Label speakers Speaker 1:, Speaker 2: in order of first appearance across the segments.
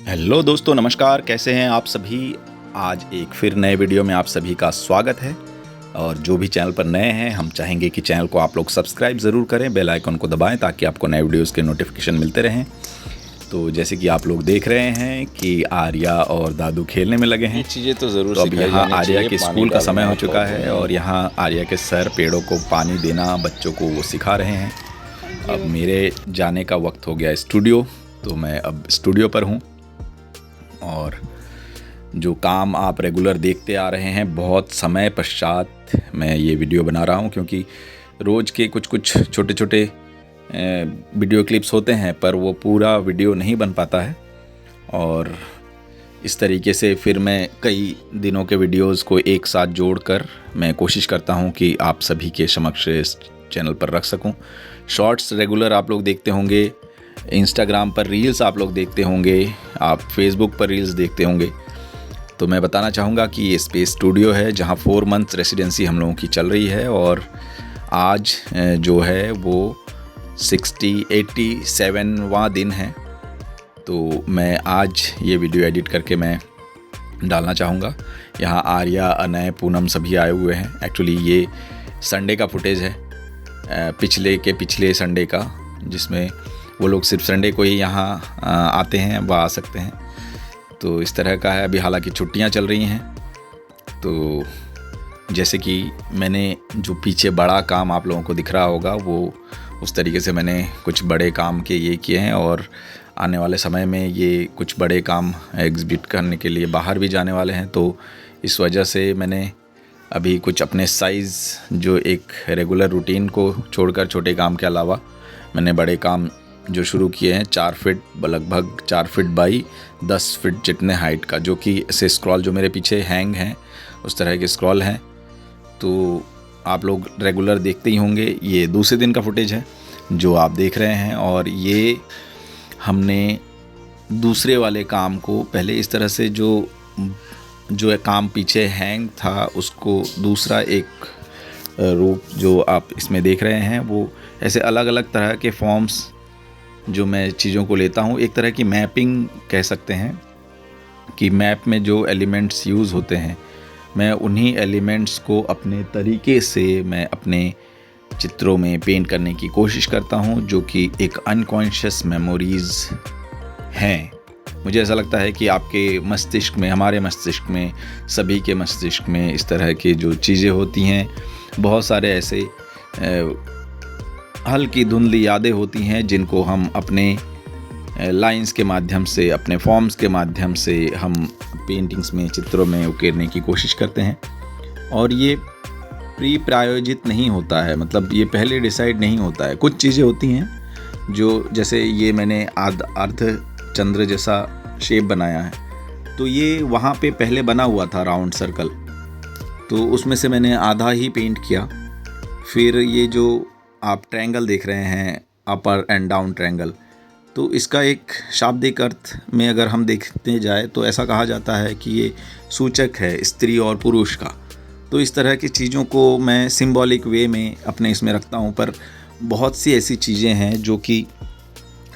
Speaker 1: Hello दोस्तों, नमस्कार। कैसे हैं आप सभी। आज एक फिर नए वीडियो में आप सभी का स्वागत है। और जो भी चैनल पर नए हैं, हम चाहेंगे कि चैनल को आप लोग सब्सक्राइब ज़रूर करें, बेल आइकन को दबाएं ताकि आपको नए वीडियोस के नोटिफिकेशन मिलते रहें। तो जैसे कि आप लोग देख रहे हैं कि आर्या और दादू खेलने में लगे हैं।
Speaker 2: चीज़ें तो ज़रूर
Speaker 1: तो अब यहाँ आर्या के स्कूल का समय हो चुका है और यहाँ आर्या के सर पेड़ों को पानी देना बच्चों को वो सिखा रहे हैं। अब मेरे जाने का वक्त हो गया स्टूडियो, तो मैं अब स्टूडियो पर हूँ। और जो काम आप रेगुलर देखते आ रहे हैं, बहुत समय पश्चात मैं ये वीडियो बना रहा हूँ, क्योंकि रोज़ के कुछ छोटे छोटे वीडियो क्लिप्स होते हैं पर वो पूरा वीडियो नहीं बन पाता है। और इस तरीके से फिर मैं कई दिनों के वीडियोस को एक साथ जोड़कर मैं कोशिश करता हूँ कि आप सभी के समक्ष इस चैनल पर रख सकूँ। शॉर्ट्स रेगुलर आप लोग देखते होंगे, इंस्टाग्राम पर रील्स आप लोग देखते होंगे, आप फेसबुक पर रील्स देखते होंगे। तो मैं बताना चाहूँगा कि ये स्पेस स्टूडियो है जहाँ 4 मंथ्स रेसिडेंसी हम लोगों की चल रही है। और आज जो है वो 87वां दिन है। तो मैं आज ये वीडियो एडिट करके मैं डालना चाहूँगा। यहाँ आर्या, अनय, पूनम सभी आए हुए हैं। एक्चुअली ये संडे का फुटेज है, पिछले संडे का, जिसमें वो लोग सिर्फ संडे को ही यहाँ आते हैं, वह आ सकते हैं। तो इस तरह का है। अभी हालांकि छुट्टियाँ चल रही हैं। तो जैसे कि मैंने जो पीछे बड़ा काम आप लोगों को दिख रहा होगा, वो उस तरीके से मैंने कुछ बड़े काम के ये किए हैं। और आने वाले समय में ये कुछ बड़े काम एग्जिबिट करने के लिए बाहर भी जाने वाले हैं। तो इस वजह से मैंने अभी कुछ अपने साइज़, जो एक रेगुलर रूटीन को छोड़कर छोटे काम के अलावा मैंने बड़े काम जो शुरू किए हैं, 4 फीट, लगभग 4 फीट बाई 10 फीट जितने हाइट का, जो कि ऐसे स्क्रॉल जो मेरे पीछे हैंग हैं उस तरह के स्क्रॉल हैं। तो आप लोग रेगुलर देखते ही होंगे। ये दूसरे दिन का फुटेज है जो आप देख रहे हैं। और ये हमने दूसरे वाले काम को पहले इस तरह से जो काम पीछे हैंग था, उसको दूसरा एक रूप जो आप इसमें देख रहे हैं, वो ऐसे अलग अलग तरह के फॉर्म्स जो मैं चीज़ों को लेता हूँ, एक तरह की मैपिंग कह सकते हैं कि मैप में जो एलिमेंट्स यूज़ होते हैं, मैं उन्हीं एलिमेंट्स को अपने तरीके से मैं अपने चित्रों में पेंट करने की कोशिश करता हूँ, जो कि एक अनकॉन्शियस मेमोरीज़ हैं। मुझे ऐसा लगता है कि आपके मस्तिष्क में, हमारे मस्तिष्क में, सभी के मस्तिष्क में इस तरह की जो चीज़ें होती हैं, बहुत सारे ऐसे हल्की धुंधली यादें होती हैं जिनको हम अपने लाइंस के माध्यम से, अपने फॉर्म्स के माध्यम से हम पेंटिंग्स में, चित्रों में उकेरने की कोशिश करते हैं। और ये प्री प्रायोजित नहीं होता है, मतलब ये पहले डिसाइड नहीं होता है। कुछ चीज़ें होती हैं जो, जैसे ये मैंने अर्ध चंद्र जैसा शेप बनाया है, तो ये वहाँ पे पहले बना हुआ था राउंड सर्कल, तो उसमें से मैंने आधा ही पेंट किया। फिर ये जो आप ट्रायंगल देख रहे हैं, अपर एंड डाउन ट्रायंगल, तो इसका एक शाब्दिक अर्थ में अगर हम देखते जाए तो ऐसा कहा जाता है कि ये सूचक है स्त्री और पुरुष का। तो इस तरह की चीज़ों को मैं सिंबॉलिक वे में अपने इसमें रखता हूँ। पर बहुत सी ऐसी चीज़ें हैं जो कि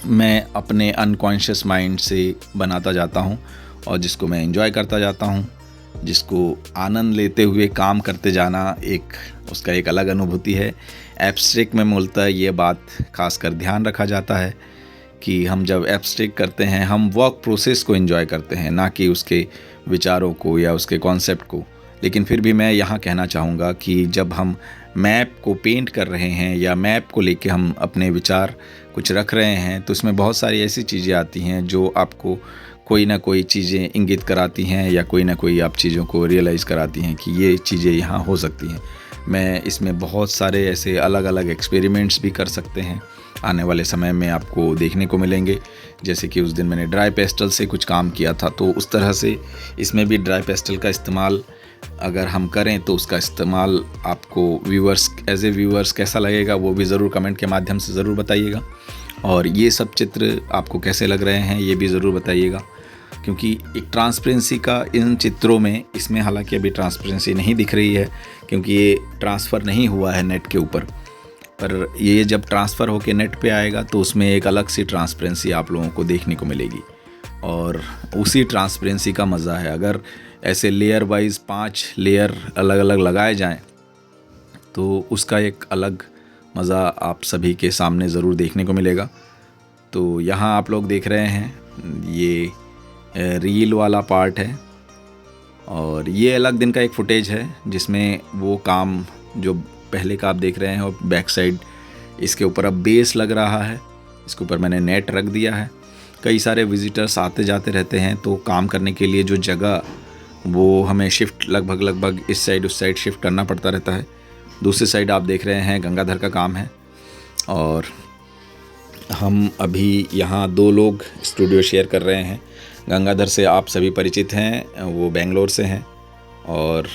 Speaker 1: मैं अपने अनकॉन्शियस माइंड से बनाता जाता हूँ और जिसको मैं एंजॉय करता जाता हूँ, जिसको आनंद लेते हुए काम करते जाना, उसका एक अलग अनुभूति है। एब्स्ट्रैक्ट में मूलतः ये बात खासकर ध्यान रखा जाता है कि हम जब एब्स्ट्रैक्ट करते हैं, हम वर्क प्रोसेस को एंजॉय करते हैं, ना कि उसके विचारों को या उसके कॉन्सेप्ट को। लेकिन फिर भी मैं यहाँ कहना चाहूँगा कि जब हम मैप को पेंट कर रहे हैं या मैप को लेके हम अपने विचार कुछ रख रहे हैं, तो इसमें बहुत सारी ऐसी चीज़ें आती हैं जो आपको कोई ना कोई चीज़ें इंगित कराती हैं या कोई ना कोई आप चीज़ों को रियलाइज़ कराती हैं कि ये चीज़ें यहाँ हो सकती हैं। मैं इसमें बहुत सारे ऐसे अलग अलग एक्सपेरिमेंट्स भी कर सकते हैं, आने वाले समय में आपको देखने को मिलेंगे। जैसे कि उस दिन मैंने ड्राई पेस्टल से कुछ काम किया था, तो उस तरह से इसमें भी ड्राई पेस्टल का इस्तेमाल अगर हम करें तो उसका इस्तेमाल आपको एज ए व्यूअर्स कैसा लगेगा, वो भी ज़रूर कमेंट के माध्यम से ज़रूर बताइएगा। और ये सब चित्र आपको कैसे लग रहे हैं ये भी ज़रूर बताइएगा, क्योंकि एक ट्रांसपेरेंसी का इन चित्रों में, इसमें हालांकि अभी ट्रांसपेरेंसी नहीं दिख रही है क्योंकि ये ट्रांसफ़र नहीं हुआ है नेट के ऊपर, पर ये जब ट्रांसफ़र होकर नेट पे आएगा तो उसमें एक अलग सी ट्रांसपेरेंसी आप लोगों को देखने को मिलेगी। और उसी ट्रांसपेरेंसी का मज़ा है। अगर ऐसे लेयर वाइज 5 लेयर अलग अलग लगाए जाएं तो उसका एक अलग मज़ा आप सभी के सामने ज़रूर देखने को मिलेगा। तो यहाँ आप लोग देख रहे हैं ये रील वाला पार्ट है और ये अलग दिन का एक फुटेज है जिसमें वो काम जो पहले का आप देख रहे हैं और बैक साइड इसके ऊपर अब बेस लग रहा है, इसके ऊपर मैंने नेट रख दिया है। कई सारे विजिटर्स आते जाते रहते हैं तो काम करने के लिए जो जगह वो हमें शिफ्ट लगभग इस साइड उस साइड शिफ्ट करना पड़ता रहता है। दूसरी साइड आप देख रहे हैं गंगाधर का काम है और हम अभी यहाँ 2 लोग स्टूडियो शेयर कर रहे हैं। गंगाधर से आप सभी परिचित हैं, वो बेंगलोर से हैं और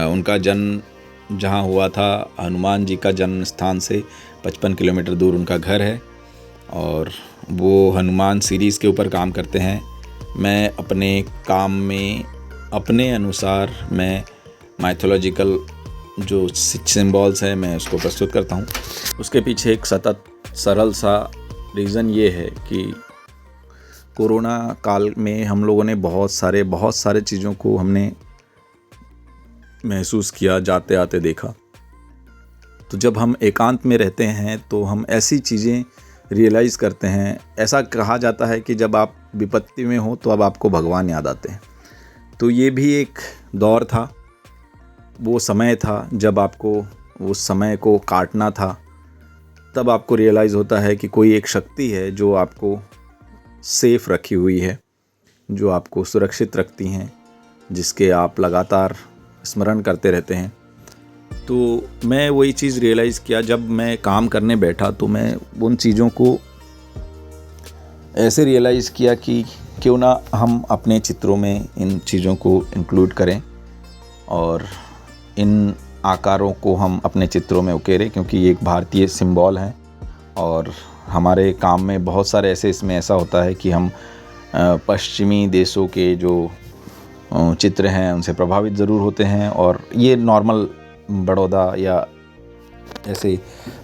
Speaker 1: उनका जन्म जहाँ हुआ था हनुमान जी का जन्म स्थान से 55 किलोमीटर दूर उनका घर है और वो हनुमान सीरीज़ के ऊपर काम करते हैं। मैं अपने काम में अपने अनुसार मैं माइथोलॉजिकल जो सिंबल्स हैं मैं उसको प्रस्तुत करता हूँ। उसके पीछे एक सतत सरल सा रीज़न ये है कि कोरोना काल में हम लोगों ने बहुत सारे चीज़ों को हमने महसूस किया, जाते आते देखा। तो जब हम एकांत में रहते हैं तो हम ऐसी चीज़ें रियलाइज़ करते हैं। ऐसा कहा जाता है कि जब आप विपत्ति में हो तो अब आपको भगवान याद आते हैं। तो ये भी एक दौर था, वो समय था जब आपको उस समय को काटना था। तब आपको रियलाइज़ होता है कि कोई एक शक्ति है जो आपको सेफ रखी हुई है, जो आपको सुरक्षित रखती हैं, जिसके आप लगातार स्मरण करते रहते हैं। तो मैं वही चीज़ रियलाइज़ किया जब मैं काम करने बैठा तो मैं उन चीज़ों को ऐसे रियलाइज़ किया कि क्यों ना हम अपने चित्रों में इन चीज़ों को इंक्लूड करें और इन आकारों को हम अपने चित्रों में उकेरें, क्योंकि ये एक भारतीय सिंबल है और हमारे काम में बहुत सारे इसमें ऐसा होता है कि हम पश्चिमी देशों के जो चित्र हैं उनसे प्रभावित ज़रूर होते हैं और ये नॉर्मल बड़ौदा या ऐसे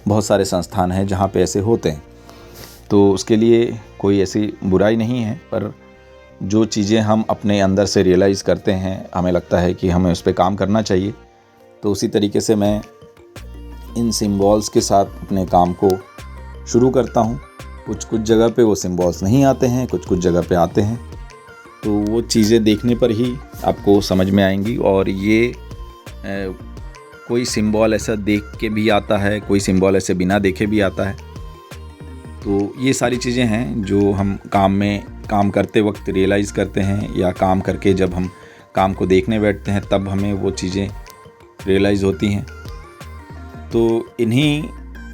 Speaker 1: बहुत सारे संस्थान हैं जहाँ पे ऐसे होते हैं। तो उसके लिए कोई ऐसी बुराई नहीं है, पर जो चीज़ें हम अपने अंदर से रियलाइज़ करते हैं हमें लगता है कि हमें उस पर काम करना चाहिए। तो उसी तरीके से मैं इन सिंबल्स के साथ अपने काम को शुरू करता हूँ। कुछ जगह पे वो सिंबल्स नहीं आते हैं, कुछ जगह पे आते हैं। तो वो चीज़ें देखने पर ही आपको समझ में आएंगी। और ये कोई सिंबल ऐसा देख के भी आता है, कोई सिंबल ऐसे बिना देखे भी आता है। तो ये सारी चीज़ें हैं जो हम काम करते वक्त रियलाइज़ करते हैं, या काम करके जब हम काम को देखने बैठते हैं तब हमें वो चीज़ें रियलाइज़ होती हैं। तो इन्हीं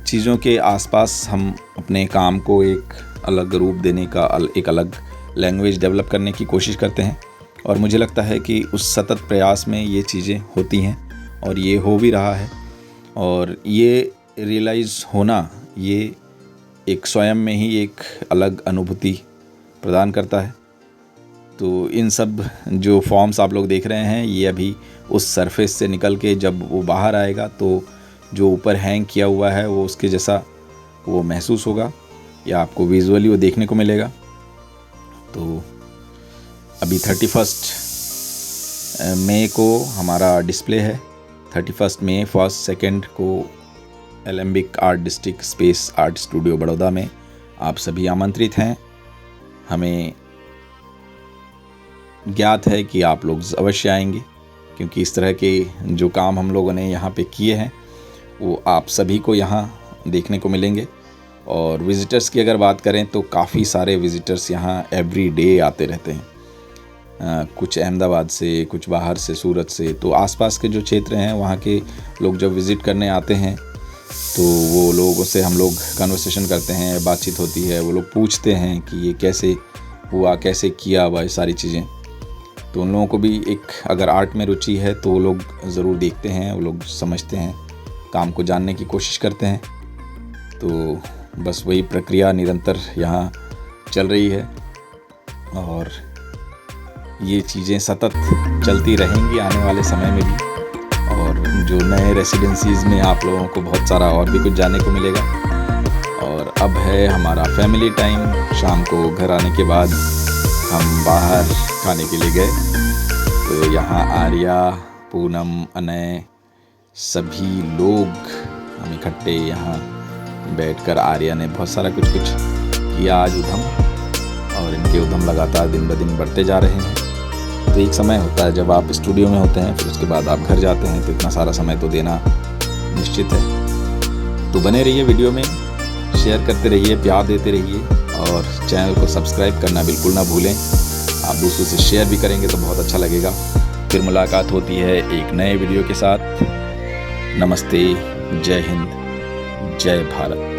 Speaker 1: चीज़ों के आसपास हम अपने काम को एक अलग रूप देने का एक अलग लैंग्वेज डेवलप करने की कोशिश करते हैं। और मुझे लगता है कि उस सतत प्रयास में ये चीज़ें होती हैं और ये हो भी रहा है। और ये रियलाइज़ होना ये एक स्वयं में ही एक अलग अनुभूति प्रदान करता है। तो इन सब जो फॉर्म्स आप लोग देख रहे हैं ये अभी उस सरफेस से निकल के जब वो बाहर आएगा तो जो ऊपर हैंग किया हुआ है वो उसके जैसा वो महसूस होगा, या आपको विजुअली वो देखने को मिलेगा। तो अभी 31 मई को हमारा डिस्प्ले है। 31 मई 1 2 को Alembic art district space art studio Baroda में आप सभी आमंत्रित हैं। हमें ज्ञात है कि आप लोग अवश्य आएंगे, क्योंकि इस तरह के जो काम हम लोगों ने यहाँ पे किए हैं वो आप सभी को यहाँ देखने को मिलेंगे। और विज़िटर्स की अगर बात करें तो काफ़ी सारे विज़िटर्स यहाँ एवरी डे आते रहते हैं। कुछ अहमदाबाद से, कुछ बाहर से, सूरत से। तो आसपास के जो क्षेत्र हैं वहाँ के लोग जब विज़िट करने आते हैं तो वो लोगों से हम लोग कन्वर्सेशन करते हैं, बातचीत होती है। वो लोग पूछते हैं कि ये कैसे हुआ, कैसे किया हुआ, ये सारी चीज़ें। तो उन लोगों को भी एक अगर आर्ट में रुचि है तो वो लोग ज़रूर देखते हैं, वो लोग समझते हैं, काम को जानने की कोशिश करते हैं। तो बस वही प्रक्रिया निरंतर यहाँ चल रही है और ये चीज़ें सतत चलती रहेंगी आने वाले समय में भी। और जो नए रेसिडेंसीज़ में आप लोगों को बहुत सारा और भी कुछ जानने को मिलेगा। और अब है हमारा फैमिली टाइम। शाम को घर आने के बाद हम बाहर खाने के लिए गए तो यहाँ आर्या, पूनम, अनय सभी लोग हम इकट्ठे यहाँ बैठकर आर्या ने बहुत सारा कुछ किया आज उद्यम, और इनके उद्यम लगातार दिन ब दिन बढ़ते जा रहे हैं। तो एक समय होता है जब आप स्टूडियो में होते हैं, फिर उसके बाद आप घर जाते हैं, तो इतना सारा समय तो देना निश्चित है। तो बने रहिए वीडियो में, शेयर करते रहिए, प्यार देते रहिए और चैनल को सब्सक्राइब करना बिल्कुल ना भूलें। आप दूसरों से शेयर भी करेंगे तो बहुत अच्छा लगेगा। फिर मुलाकात होती है एक नए वीडियो के साथ। नमस्ते, जय हिंद, जय भारत।